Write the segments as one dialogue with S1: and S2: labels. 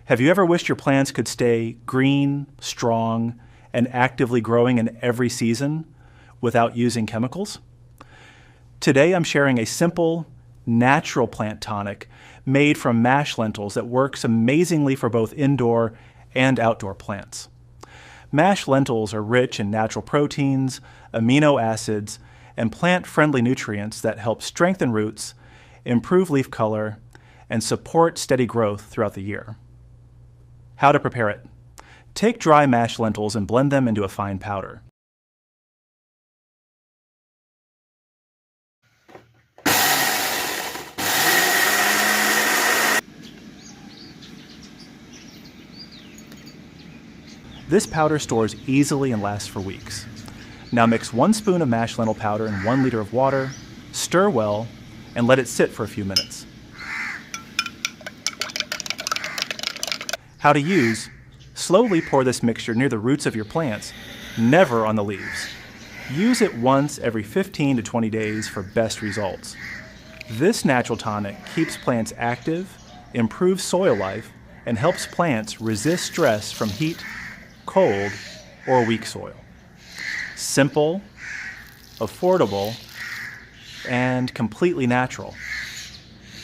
S1: Have you ever wished your plants could stay green, strong, and actively growing in every season without using chemicals? Today I'm sharing a simple, natural plant tonic made from mashed lentils that works amazingly for both indoor and outdoor plants. Mashed lentils are rich in natural proteins, amino acids, and plant-friendly nutrients that help strengthen roots, improve leaf color, and support steady growth throughout the year. How to prepare it. Take dry mashed lentils and blend them into a fine powder. This powder stores easily and lasts for weeks. Now mix 1 spoon of mashed lentil powder in 1 liter of water, stir well, and let it sit for a few minutes. How to use: slowly pour this mixture near the roots of your plants, never on the leaves. Use it once every 15 to 20 days for best results. This natural tonic keeps plants active, improves soil life, and helps plants resist stress from heat, cold, or weak soil. Simple, affordable, and completely natural.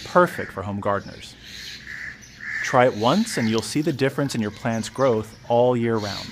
S1: Perfect for home gardeners. Try it once and you'll see the difference in your plant's growth all year round.